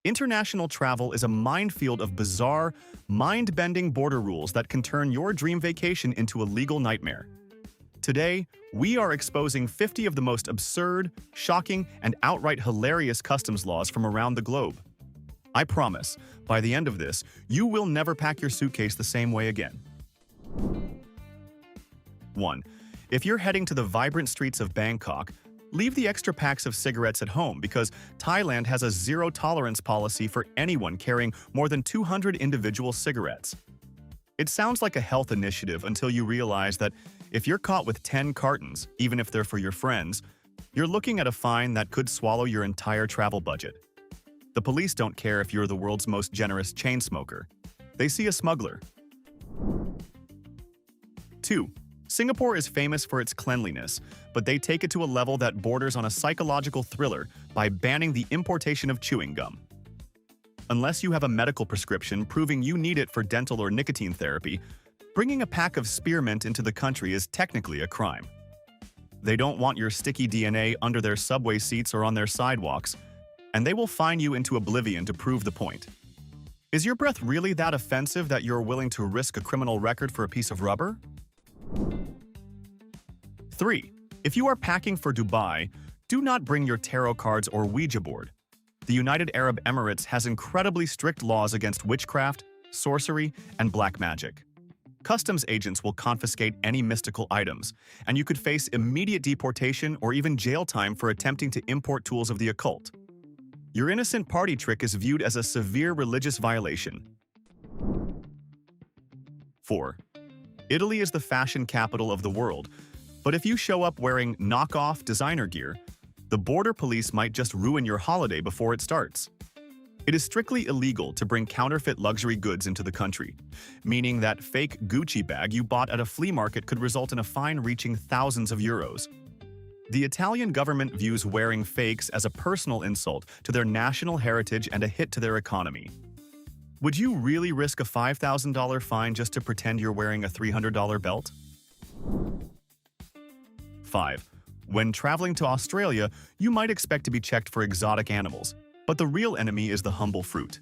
International travel is a minefield of bizarre, mind-bending border rules that can turn your dream vacation into a legal nightmare. Today, we are exposing 50 of the most absurd, shocking, and outright hilarious customs laws from around the globe. I promise, by the end of this, you will never pack your suitcase the same way again. 1. If you're heading to the vibrant streets of Bangkok, leave the extra packs of cigarettes at home because Thailand has a zero-tolerance policy for anyone carrying more than 200 individual cigarettes. It sounds like a health initiative until you realize that if you're caught with 10 cartons, even if they're for your friends, you're looking at a fine that could swallow your entire travel budget. The police don't care if you're the world's most generous chain smoker. They see a smuggler. 2. Singapore is famous for its cleanliness, but they take it to a level that borders on a psychological thriller by banning the importation of chewing gum. Unless you have a medical prescription proving you need it for dental or nicotine therapy, bringing a pack of spearmint into the country is technically a crime. They don't want your sticky DNA under their subway seats or on their sidewalks, and they will fine you into oblivion to prove the point. Is your breath really that offensive that you're willing to risk a criminal record for a piece of rubber? 3. If you are packing for Dubai, do not bring your tarot cards or Ouija board. The United Arab Emirates has incredibly strict laws against witchcraft, sorcery, and black magic. Customs agents will confiscate any mystical items, and you could face immediate deportation or even jail time for attempting to import tools of the occult. Your innocent party trick is viewed as a severe religious violation. 4. Italy is the fashion capital of the world, but if you show up wearing knockoff designer gear, the border police might just ruin your holiday before it starts. It is strictly illegal to bring counterfeit luxury goods into the country, meaning that fake Gucci bag you bought at a flea market could result in a fine reaching thousands of euros. The Italian government views wearing fakes as a personal insult to their national heritage and a hit to their economy. Would you really risk a $5,000 fine just to pretend you're wearing a $300 belt? 5. When traveling to Australia, you might expect to be checked for exotic animals, but the real enemy is the humble fruit.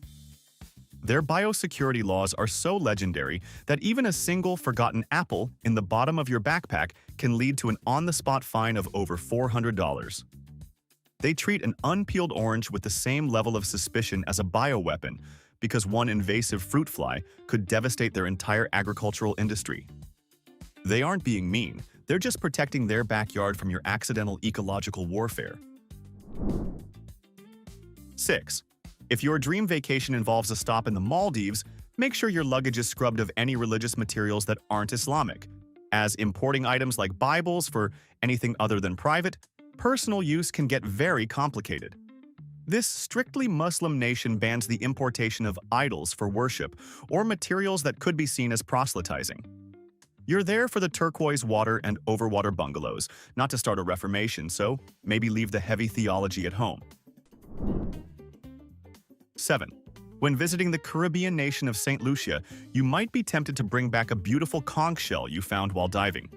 Their biosecurity laws are so legendary that even a single forgotten apple in the bottom of your backpack can lead to an on-the-spot fine of over $400. They treat an unpeeled orange with the same level of suspicion as a bioweapon because one invasive fruit fly could devastate their entire agricultural industry. They aren't being mean, they're just protecting their backyard from your accidental ecological warfare. 6. If your dream vacation involves a stop in the Maldives, make sure your luggage is scrubbed of any religious materials that aren't Islamic, as importing items like Bibles for anything other than private, personal use can get very complicated. This strictly Muslim nation bans the importation of idols for worship or materials that could be seen as proselytizing. You're there for the turquoise water and overwater bungalows, not to start a reformation, so maybe leave the heavy theology at home. 7. When visiting the Caribbean nation of St. Lucia, you might be tempted to bring back a beautiful conch shell you found while diving.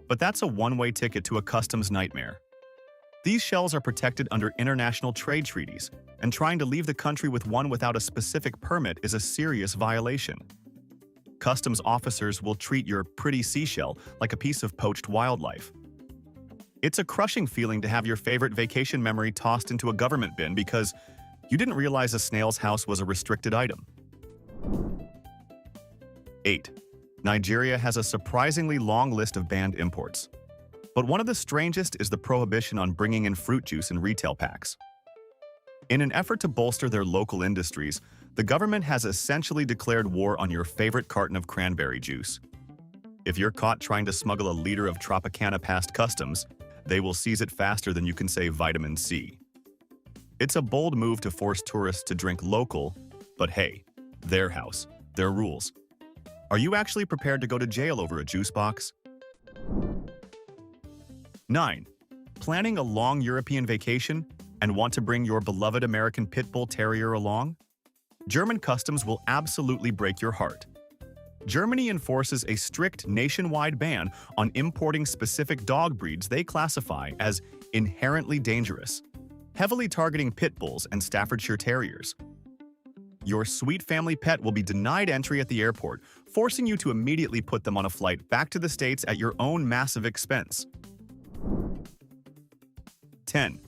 But that's a one-way ticket to a customs nightmare. These shells are protected under international trade treaties, and trying to leave the country with one without a specific permit is a serious violation. Customs officers will treat your pretty seashell like a piece of poached wildlife. It's a crushing feeling to have your favorite vacation memory tossed into a government bin because you didn't realize a snail's house was a restricted item. 8. Nigeria has a surprisingly long list of banned imports. But one of the strangest is the prohibition on bringing in fruit juice in retail packs. In an effort to bolster their local industries, the government has essentially declared war on your favorite carton of cranberry juice. If you're caught trying to smuggle a liter of Tropicana past customs, they will seize it faster than you can say vitamin C. It's a bold move to force tourists to drink local, but hey, their house, their rules. Are you actually prepared to go to jail over a juice box? 9. Planning a long European vacation and want to bring your beloved American Pit Bull Terrier along? German customs will absolutely break your heart. Germany enforces a strict nationwide ban on importing specific dog breeds they classify as inherently dangerous, heavily targeting pit bulls and Staffordshire Terriers. Your sweet family pet will be denied entry at the airport, forcing you to immediately put them on a flight back to the States at your own massive expense. 10.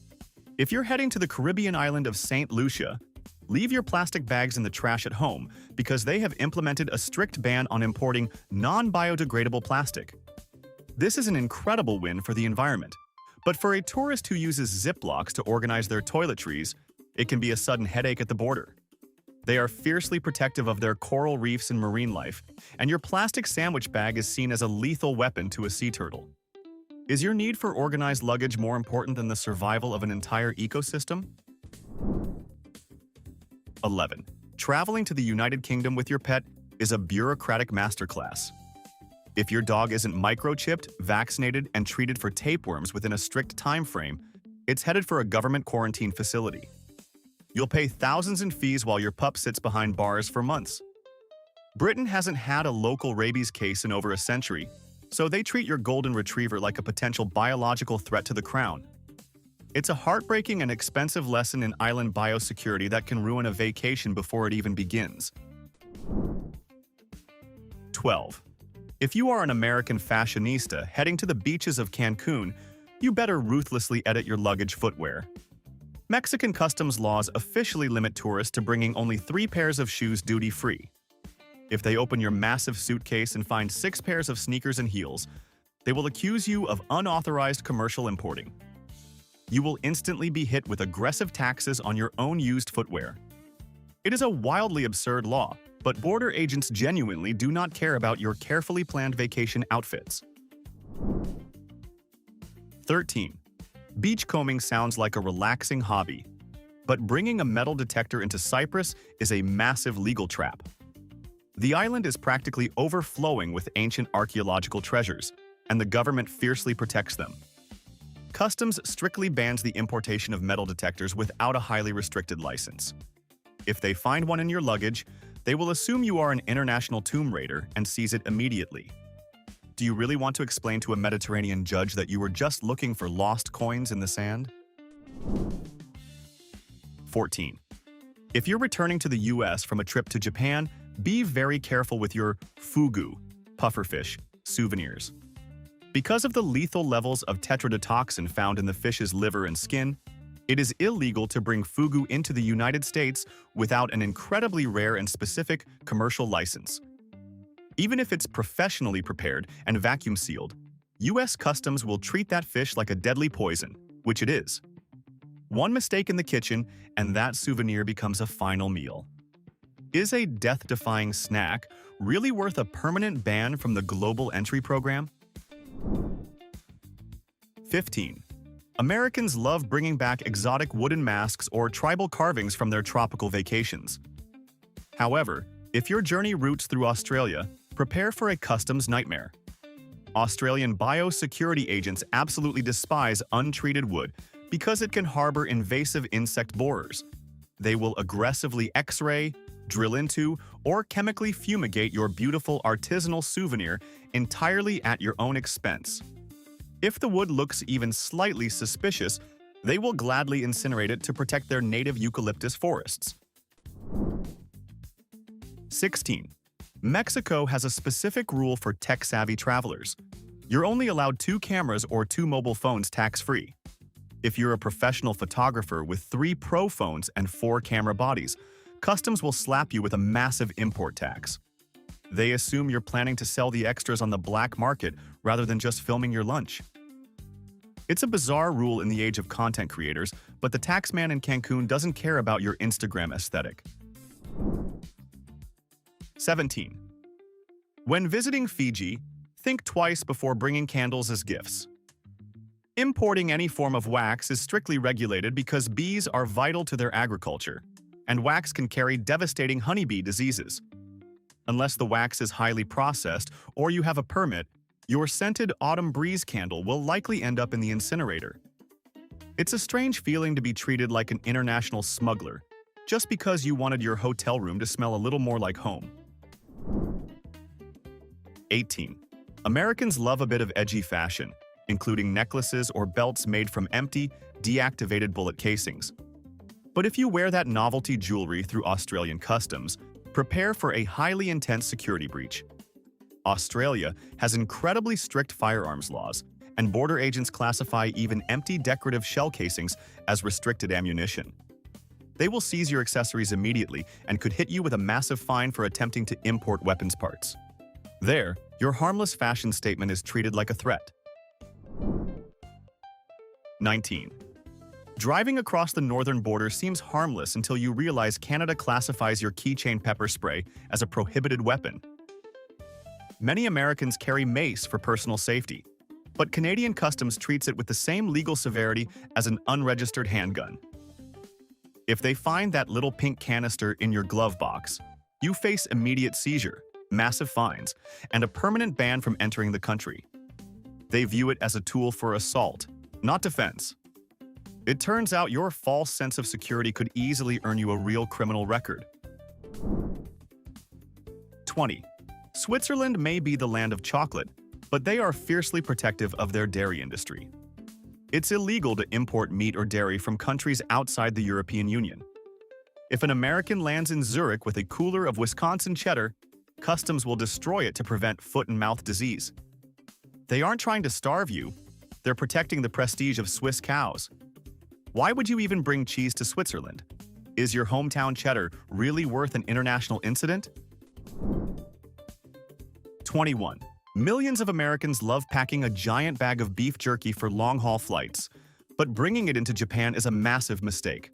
If you're heading to the Caribbean island of St. Lucia, leave your plastic bags in the trash at home because they have implemented a strict ban on importing non-biodegradable plastic. This is an incredible win for the environment, but for a tourist who uses Ziplocs to organize their toiletries, it can be a sudden headache at the border. They are fiercely protective of their coral reefs and marine life, and your plastic sandwich bag is seen as a lethal weapon to a sea turtle. Is your need for organized luggage more important than the survival of an entire ecosystem? 11. Traveling to the United Kingdom with your pet is a bureaucratic masterclass. If your dog isn't microchipped, vaccinated, and treated for tapeworms within a strict time frame, it's headed for a government quarantine facility. You'll pay thousands in fees while your pup sits behind bars for months. Britain hasn't had a local rabies case in over a century, so they treat your golden retriever like a potential biological threat to the crown. It's a heartbreaking and expensive lesson in island biosecurity that can ruin a vacation before it even begins. 12. If you are an American fashionista heading to the beaches of Cancun, you better ruthlessly edit your luggage footwear. Mexican customs laws officially limit tourists to bringing only 3 pairs of shoes duty-free. If they open your massive suitcase and find 6 pairs of sneakers and heels, they will accuse you of unauthorized commercial importing. You will instantly be hit with aggressive taxes on your own used footwear. It is a wildly absurd law, but border agents genuinely do not care about your carefully planned vacation outfits. 13. Beachcombing sounds like a relaxing hobby, but bringing a metal detector into Cyprus is a massive legal trap. The island is practically overflowing with ancient archaeological treasures, and the government fiercely protects them. Customs strictly bans the importation of metal detectors without a highly restricted license. If they find one in your luggage, they will assume you are an international tomb raider and seize it immediately. Do you really want to explain to a Mediterranean judge that you were just looking for lost coins in the sand? 14. If you're returning to the US from a trip to Japan, be very careful with your fugu, pufferfish, souvenirs. Because of the lethal levels of tetrodotoxin found in the fish's liver and skin, it is illegal to bring fugu into the United States without an incredibly rare and specific commercial license. Even if it's professionally prepared and vacuum-sealed, U.S. Customs will treat that fish like a deadly poison, which it is. One mistake in the kitchen, and that souvenir becomes a final meal. Is a death-defying snack really worth a permanent ban from the Global Entry Program? 15. Americans love bringing back exotic wooden masks or tribal carvings from their tropical vacations. However, if your journey routes through Australia, prepare for a customs nightmare. Australian biosecurity agents absolutely despise untreated wood because it can harbor invasive insect borers. They will aggressively X-ray, drill into, or chemically fumigate your beautiful artisanal souvenir entirely at your own expense. If the wood looks even slightly suspicious, they will gladly incinerate it to protect their native eucalyptus forests. 16. Mexico has a specific rule for tech-savvy travelers. You're only allowed 2 cameras or 2 mobile phones tax-free. If you're a professional photographer with 3 pro phones and 4 camera bodies, customs will slap you with a massive import tax. They assume you're planning to sell the extras on the black market rather than just filming your lunch. It's a bizarre rule in the age of content creators, but the taxman in Cancun doesn't care about your Instagram aesthetic. 17. When visiting Fiji, think twice before bringing candles as gifts. Importing any form of wax is strictly regulated because bees are vital to their agriculture, and wax can carry devastating honeybee diseases. Unless the wax is highly processed or you have a permit, your scented autumn breeze candle will likely end up in the incinerator. It's a strange feeling to be treated like an international smuggler, just because you wanted your hotel room to smell a little more like home. 18. Americans love a bit of edgy fashion, including necklaces or belts made from empty, deactivated bullet casings. But if you wear that novelty jewelry through Australian customs, prepare for a highly intense security breach. Australia has incredibly strict firearms laws, and border agents classify even empty decorative shell casings as restricted ammunition. They will seize your accessories immediately and could hit you with a massive fine for attempting to import weapons parts. There, your harmless fashion statement is treated like a threat. 19. Driving across the northern border seems harmless until you realize Canada classifies your keychain pepper spray as a prohibited weapon. Many Americans carry mace for personal safety, but Canadian Customs treats it with the same legal severity as an unregistered handgun. If they find that little pink canister in your glove box, you face immediate seizure, massive fines, and a permanent ban from entering the country. They view it as a tool for assault, not defense. It turns out your false sense of security could easily earn you a real criminal record. 20. Switzerland may be the land of chocolate, but they are fiercely protective of their dairy industry. It's illegal to import meat or dairy from countries outside the European Union. If an American lands in Zurich with a cooler of Wisconsin cheddar, customs will destroy it to prevent foot and mouth disease. They aren't trying to starve you, they're protecting the prestige of Swiss cows. Why would you even bring cheese to Switzerland? Is your hometown cheddar really worth an international incident? 21. Millions of Americans love packing a giant bag of beef jerky for long-haul flights, but bringing it into Japan is a massive mistake.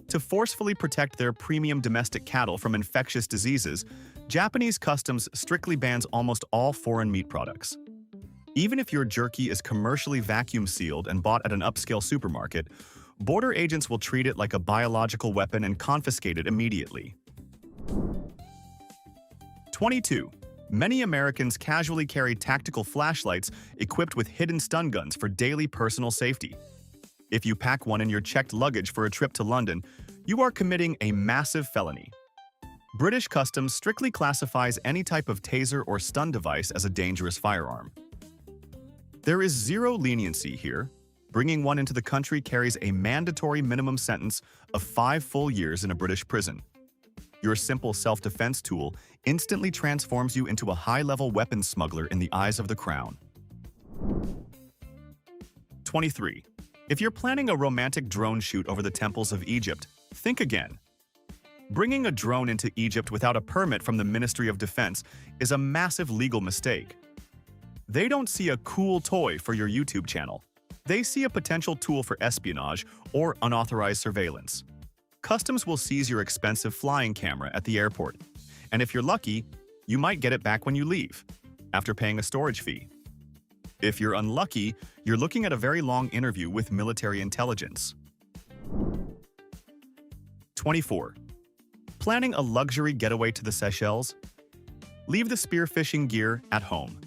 To forcefully protect their premium domestic cattle from infectious diseases, Japanese customs strictly bans almost all foreign meat products. Even if your jerky is commercially vacuum-sealed and bought at an upscale supermarket, border agents will treat it like a biological weapon and confiscate it immediately. 22. Many Americans casually carry tactical flashlights equipped with hidden stun guns for daily personal safety. If you pack one in your checked luggage for a trip to London, you are committing a massive felony. British Customs strictly classifies any type of taser or stun device as a dangerous firearm. There is zero leniency here. Bringing one into the country carries a mandatory minimum sentence of 5 full years in a British prison. Your simple self-defense tool instantly transforms you into a high-level weapons smuggler in the eyes of the Crown. 23. If you're planning a romantic drone shoot over the temples of Egypt, think again. Bringing a drone into Egypt without a permit from the Ministry of Defense is a massive legal mistake. They don't see a cool toy for your YouTube channel. They see a potential tool for espionage or unauthorized surveillance. Customs will seize your expensive flying camera at the airport, and if you're lucky, you might get it back when you leave, after paying a storage fee. If you're unlucky, you're looking at a very long interview with military intelligence. 24. Planning a luxury getaway to the Seychelles? Leave the spearfishing gear at home.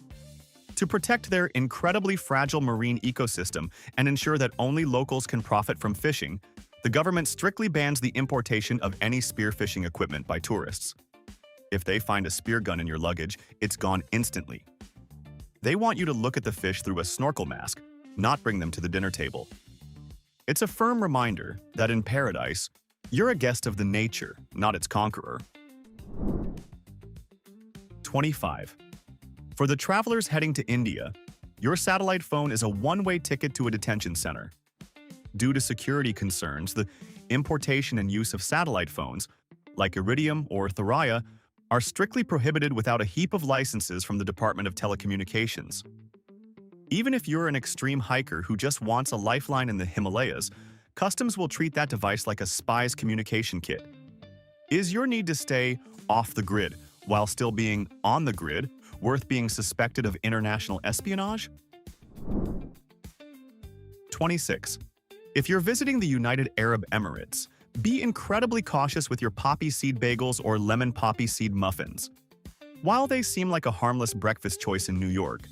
To protect their incredibly fragile marine ecosystem and ensure that only locals can profit from fishing, the government strictly bans the importation of any spearfishing equipment by tourists. If they find a spear gun in your luggage, it's gone instantly. They want you to look at the fish through a snorkel mask, not bring them to the dinner table. It's a firm reminder that in paradise, you're a guest of the nature, not its conqueror. 25. For the travelers heading to India, your satellite phone is a one-way ticket to a detention center. Due to security concerns, the importation and use of satellite phones, like Iridium or Thuraya, are strictly prohibited without a heap of licenses from the Department of Telecommunications. Even if you're an extreme hiker who just wants a lifeline in the Himalayas, customs will treat that device like a spy's communication kit. Is your need to stay off the grid while still being on the grid worth being suspected of international espionage? 26. If you're visiting the United Arab Emirates, be incredibly cautious with your poppy seed bagels or lemon poppy seed muffins. While they seem like a harmless breakfast choice in New York,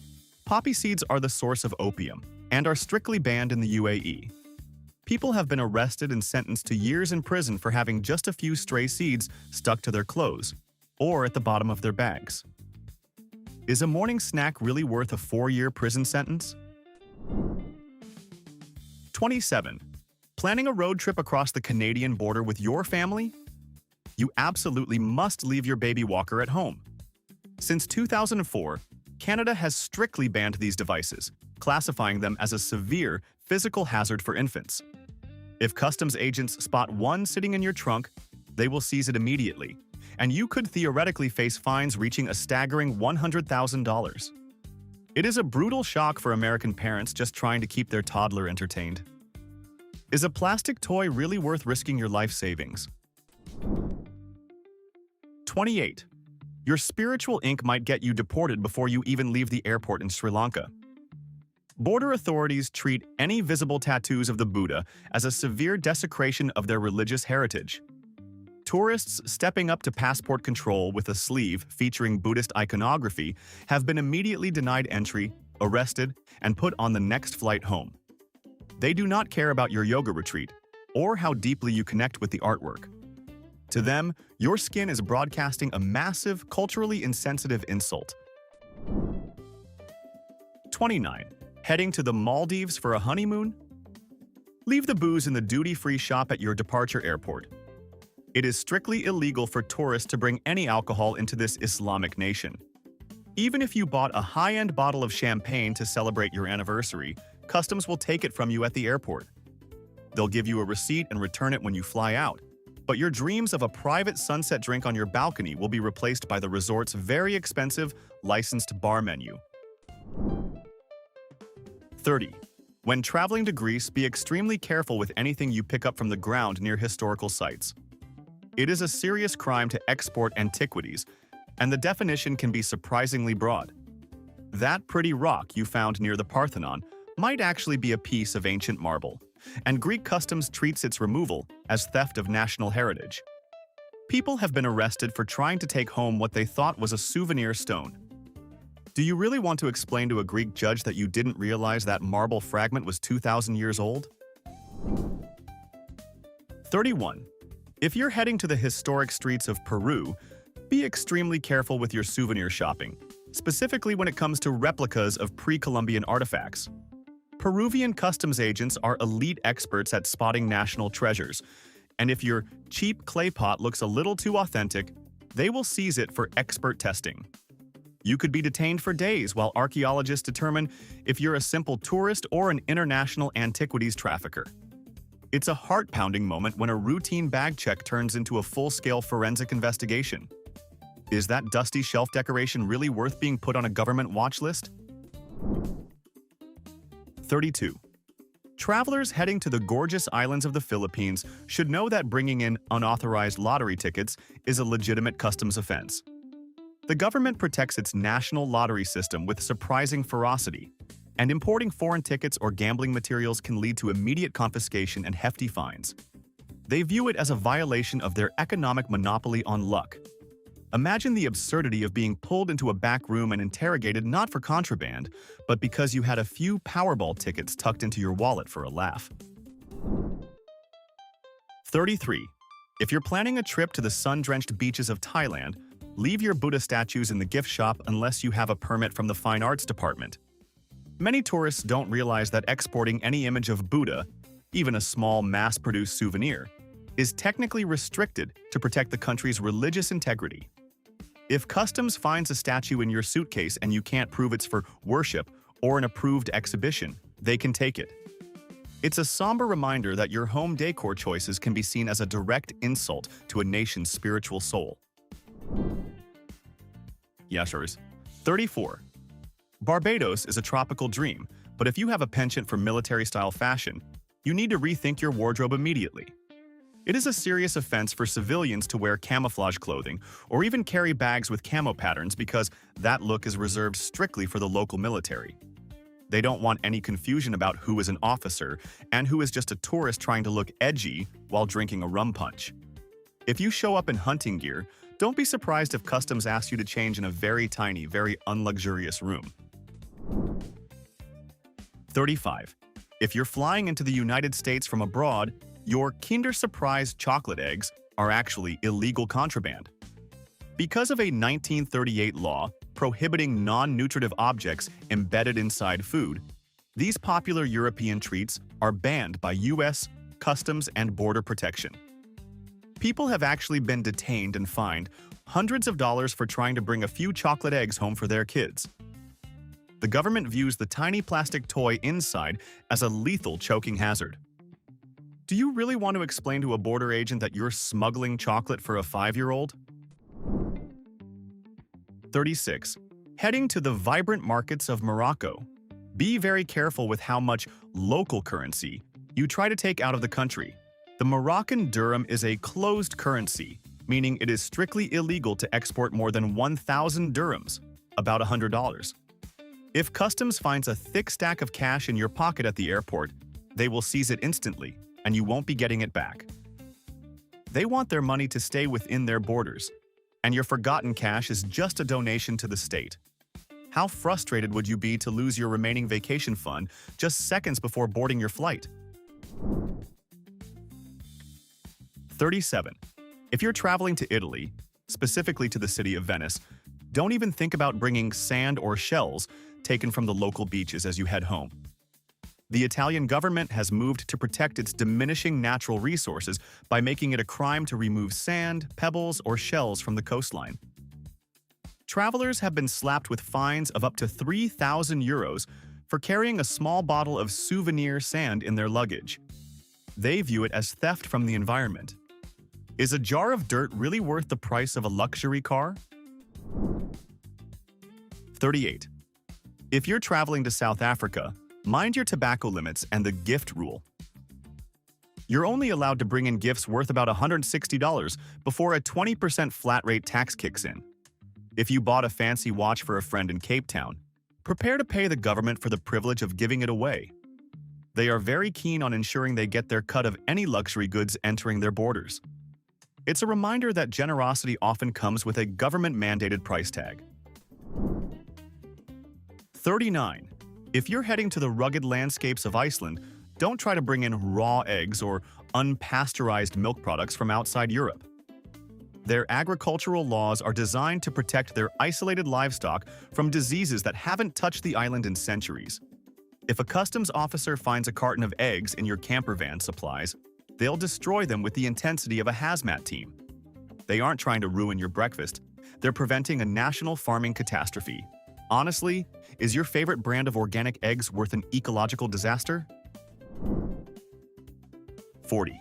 poppy seeds are the source of opium and are strictly banned in the UAE. People have been arrested and sentenced to years in prison for having just a few stray seeds stuck to their clothes or at the bottom of their bags. Is a morning snack really worth a 4-year prison sentence? 27. Planning a road trip across the Canadian border with your family? You absolutely must leave your baby walker at home. Since 2004, Canada has strictly banned these devices, classifying them as a severe physical hazard for infants. If customs agents spot one sitting in your trunk, they will seize it immediately, and you could theoretically face fines reaching a staggering $100,000. It is a brutal shock for American parents just trying to keep their toddler entertained. Is a plastic toy really worth risking your life savings? 28. Your spiritual ink might get you deported before you even leave the airport in Sri Lanka. Border authorities treat any visible tattoos of the Buddha as a severe desecration of their religious heritage. Tourists stepping up to passport control with a sleeve featuring Buddhist iconography have been immediately denied entry, arrested, and put on the next flight home. They do not care about your yoga retreat or how deeply you connect with the artwork. To them, your skin is broadcasting a massive, culturally insensitive insult. 29. Heading to the Maldives for a honeymoon? Leave the booze in the duty-free shop at your departure airport. It is strictly illegal for tourists to bring any alcohol into this Islamic nation. Even if you bought a high-end bottle of champagne to celebrate your anniversary, customs will take it from you at the airport. They'll give you a receipt and return it when you fly out. But your dreams of a private sunset drink on your balcony will be replaced by the resort's very expensive, licensed bar menu. 30. When traveling to Greece, be extremely careful with anything you pick up from the ground near historical sites. It is a serious crime to export antiquities, and the definition can be surprisingly broad. That pretty rock you found near the Parthenon might actually be a piece of ancient marble, and Greek customs treats its removal as theft of national heritage. People have been arrested for trying to take home what they thought was a souvenir stone. Do you really want to explain to a Greek judge that you didn't realize that marble fragment was 2,000 years old? 31. If you're heading to the historic streets of Peru, be extremely careful with your souvenir shopping, specifically when it comes to replicas of pre-Columbian artifacts. Peruvian customs agents are elite experts at spotting national treasures, and if your cheap clay pot looks a little too authentic, they will seize it for expert testing. You could be detained for days while archaeologists determine if you're a simple tourist or an international antiquities trafficker. It's a heart-pounding moment when a routine bag check turns into a full-scale forensic investigation. Is that dusty shelf decoration really worth being put on a government watch list? 32. Travelers heading to the gorgeous islands of the Philippines should know that bringing in unauthorized lottery tickets is a legitimate customs offense. The government protects its national lottery system with surprising ferocity, and importing foreign tickets or gambling materials can lead to immediate confiscation and hefty fines. They view it as a violation of their economic monopoly on luck. Imagine the absurdity of being pulled into a back room and interrogated not for contraband, but because you had a few Powerball tickets tucked into your wallet for a laugh. 33. If you're planning a trip to the sun-drenched beaches of Thailand, leave your Buddha statues in the gift shop unless you have a permit from the Fine Arts Department. Many tourists don't realize that exporting any image of Buddha, even a small mass-produced souvenir, is technically restricted to protect the country's religious integrity. If customs finds a statue in your suitcase and you can't prove it's for worship or an approved exhibition, they can take it. It's a somber reminder that your home decor choices can be seen as a direct insult to a nation's spiritual soul. Yashers. 34. Barbados is a tropical dream, but if you have a penchant for military-style fashion, you need to rethink your wardrobe immediately. It is a serious offense for civilians to wear camouflage clothing or even carry bags with camo patterns because that look is reserved strictly for the local military. They don't want any confusion about who is an officer and who is just a tourist trying to look edgy while drinking a rum punch. If you show up in hunting gear, don't be surprised if customs asks you to change in a very tiny, very unluxurious room. 35. If you're flying into the United States from abroad, your Kinder Surprise chocolate eggs are actually illegal contraband. Because of a 1938 law prohibiting non-nutritive objects embedded inside food, these popular European treats are banned by U.S. customs, and border protection. People have actually been detained and fined hundreds of dollars for trying to bring a few chocolate eggs home for their kids. The government views the tiny plastic toy inside as a lethal choking hazard. Do you really want to explain to a border agent that you're smuggling chocolate for a 5-year-old? 36. Heading to the vibrant markets of Morocco. Be very careful with how much local currency you try to take out of the country. The Moroccan dirham is a closed currency, meaning it is strictly illegal to export more than 1,000 dirhams, about $100. If customs finds a thick stack of cash in your pocket at the airport, they will seize it instantly, and you won't be getting it back. They want their money to stay within their borders, and your forgotten cash is just a donation to the state. How frustrated would you be to lose your remaining vacation fund just seconds before boarding your flight? 37. If you're traveling to Italy, specifically to the city of Venice, don't even think about bringing sand or shells taken from the local beaches as you head home. The Italian government has moved to protect its diminishing natural resources by making it a crime to remove sand, pebbles, or shells from the coastline. Travelers have been slapped with fines of up to 3,000 euros for carrying a small bottle of souvenir sand in their luggage. They view it as theft from the environment. Is a jar of dirt really worth the price of a luxury car? 38. If you're traveling to South Africa, mind your tobacco limits and the gift rule. You're only allowed to bring in gifts worth about $160 before a 20% flat rate tax kicks in. If you bought a fancy watch for a friend in Cape Town, prepare to pay the government for the privilege of giving it away. They are very keen on ensuring they get their cut of any luxury goods entering their borders. It's a reminder that generosity often comes with a government-mandated price tag. 39. If you're heading to the rugged landscapes of Iceland, don't try to bring in raw eggs or unpasteurized milk products from outside Europe. Their agricultural laws are designed to protect their isolated livestock from diseases that haven't touched the island in centuries. If a customs officer finds a carton of eggs in your camper van supplies, they'll destroy them with the intensity of a hazmat team. They aren't trying to ruin your breakfast. They're preventing a national farming catastrophe. Honestly, is your favorite brand of organic eggs worth an ecological disaster? 40.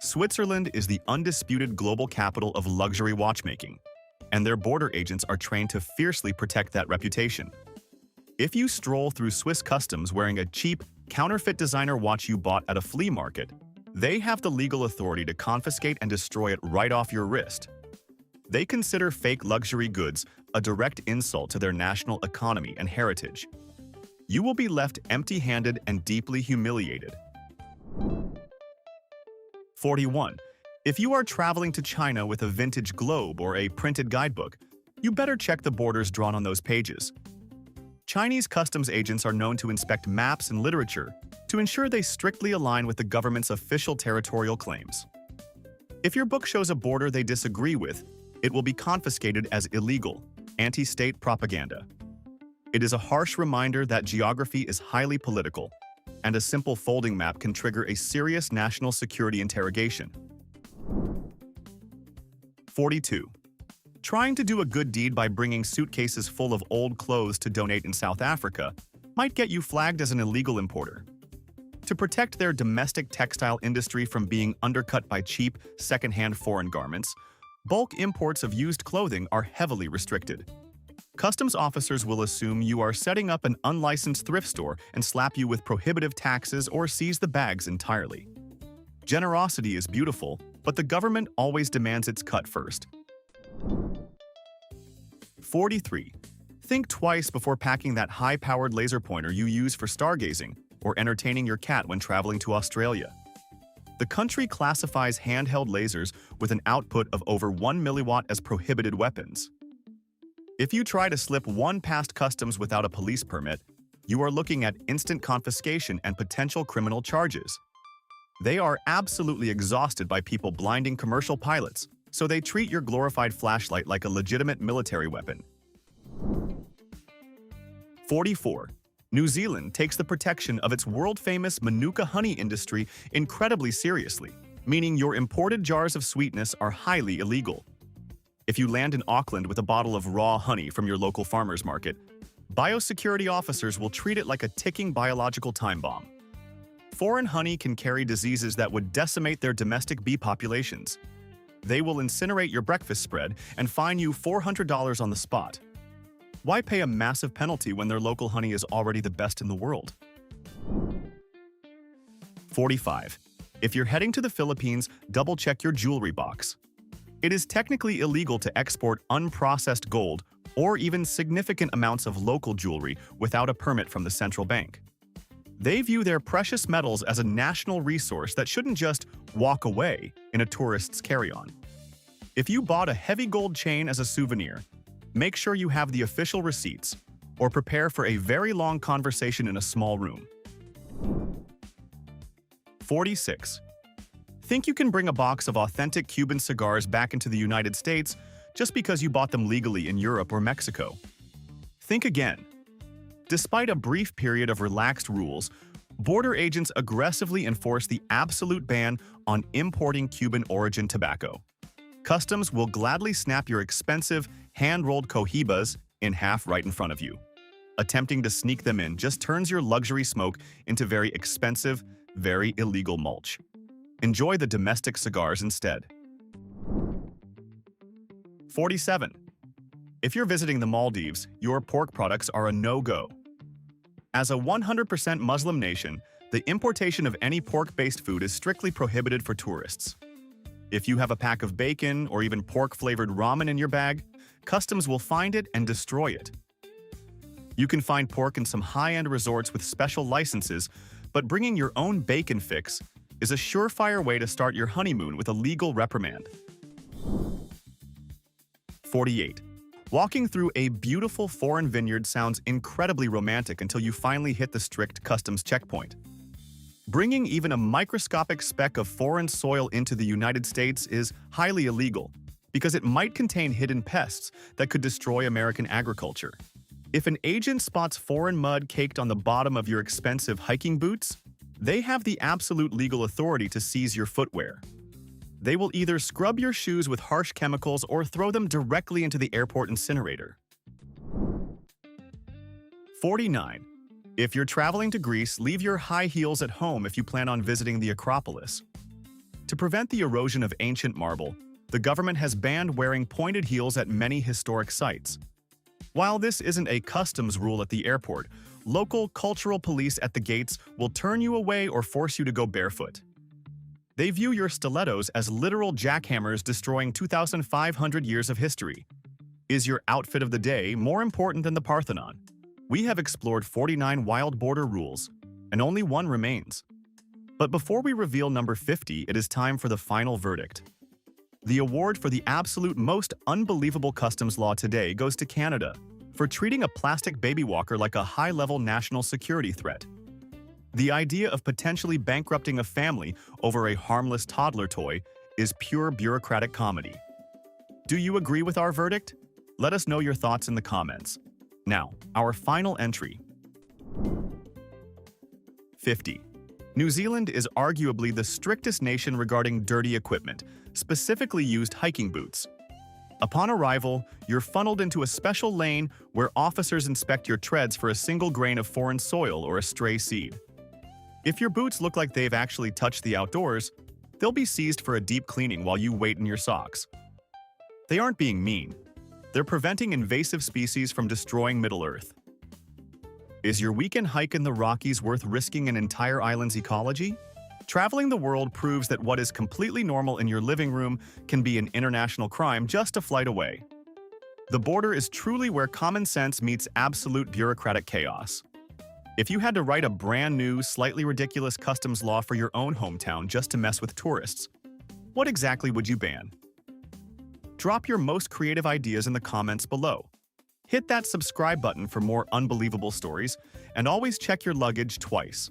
Switzerland is the undisputed global capital of luxury watchmaking, and their border agents are trained to fiercely protect that reputation. If you stroll through Swiss customs wearing a cheap, counterfeit designer watch you bought at a flea market, they have the legal authority to confiscate and destroy it right off your wrist. They consider fake luxury goods a direct insult to their national economy and heritage. You will be left empty-handed and deeply humiliated. 41. If you are traveling to China with a vintage globe or a printed guidebook, you better check the borders drawn on those pages. Chinese customs agents are known to inspect maps and literature to ensure they strictly align with the government's official territorial claims. If your book shows a border they disagree with, it will be confiscated as illegal, anti-state propaganda. It is a harsh reminder that geography is highly political, and a simple folding map can trigger a serious national security interrogation. 42. Trying to do a good deed by bringing suitcases full of old clothes to donate in South Africa might get you flagged as an illegal importer. To protect their domestic textile industry from being undercut by cheap, second-hand foreign garments, bulk imports of used clothing are heavily restricted. Customs officers will assume you are setting up an unlicensed thrift store and slap you with prohibitive taxes or seize the bags entirely. Generosity is beautiful, but the government always demands its cut first. 43. Think twice before packing that high-powered laser pointer you use for stargazing or entertaining your cat when traveling to Australia. The country classifies handheld lasers with an output of over 1 milliwatt as prohibited weapons. If you try to slip one past customs without a police permit, you are looking at instant confiscation and potential criminal charges. They are absolutely exhausted by people blinding commercial pilots, so they treat your glorified flashlight like a legitimate military weapon. 44. New Zealand takes the protection of its world-famous Manuka honey industry incredibly seriously, meaning your imported jars of sweetness are highly illegal. If you land in Auckland with a bottle of raw honey from your local farmer's market, biosecurity officers will treat it like a ticking biological time bomb. Foreign honey can carry diseases that would decimate their domestic bee populations. They will incinerate your breakfast spread and fine you $400 on the spot. Why pay a massive penalty when their local honey is already the best in the world? 45. If you're heading to the Philippines, double-check your jewelry box. It is technically illegal to export unprocessed gold or even significant amounts of local jewelry without a permit from the central bank. They view their precious metals as a national resource that shouldn't just walk away in a tourist's carry-on. If you bought a heavy gold chain as a souvenir, make sure you have the official receipts or prepare for a very long conversation in a small room. 46. Think you can bring a box of authentic Cuban cigars back into the United States just because you bought them legally in Europe or Mexico? Think again. Despite a brief period of relaxed rules, border agents aggressively enforce the absolute ban on importing Cuban-origin tobacco. Customs will gladly snap your expensive, hand-rolled cohibas in half right in front of you. Attempting to sneak them in just turns your luxury smoke into very expensive, very illegal mulch. Enjoy the domestic cigars instead. 47. If you're visiting the Maldives, your pork products are a no-go. As a 100% Muslim nation, the importation of any pork-based food is strictly prohibited for tourists. If you have a pack of bacon or even pork-flavored ramen in your bag, customs will find it and destroy it. You can find pork in some high-end resorts with special licenses, but bringing your own bacon fix is a surefire way to start your honeymoon with a legal reprimand. 48. Walking through a beautiful foreign vineyard sounds incredibly romantic until you finally hit the strict customs checkpoint. Bringing even a microscopic speck of foreign soil into the United States is highly illegal because it might contain hidden pests that could destroy American agriculture. If an agent spots foreign mud caked on the bottom of your expensive hiking boots, they have the absolute legal authority to seize your footwear. They will either scrub your shoes with harsh chemicals or throw them directly into the airport incinerator. 49. If you're traveling to Greece, leave your high heels at home if you plan on visiting the Acropolis. To prevent the erosion of ancient marble, the government has banned wearing pointed heels at many historic sites. While this isn't a customs rule at the airport, local cultural police at the gates will turn you away or force you to go barefoot. They view your stilettos as literal jackhammers destroying 2,500 years of history. Is your outfit of the day more important than the Parthenon? We have explored 49 wild border rules, and only one remains. But before we reveal number 50, it is time for the final verdict. The award for the absolute most unbelievable customs law today goes to Canada for treating a plastic baby walker like a high-level national security threat. The idea of potentially bankrupting a family over a harmless toddler toy is pure bureaucratic comedy. Do you agree with our verdict? Let us know your thoughts in the comments. Now, our final entry. 50. New Zealand is arguably the strictest nation regarding dirty equipment, specifically used hiking boots. Upon arrival, you're funneled into a special lane where officers inspect your treads for a single grain of foreign soil or a stray seed. If your boots look like they've actually touched the outdoors, they'll be seized for a deep cleaning while you wait in your socks. They aren't being mean. They're preventing invasive species from destroying Middle Earth. Is your weekend hike in the Rockies worth risking an entire island's ecology? Traveling the world proves that what is completely normal in your living room can be an international crime just a flight away. The border is truly where common sense meets absolute bureaucratic chaos. If you had to write a brand new, slightly ridiculous customs law for your own hometown just to mess with tourists, what exactly would you ban? Drop your most creative ideas in the comments below. Hit that subscribe button for more unbelievable stories, and always check your luggage twice.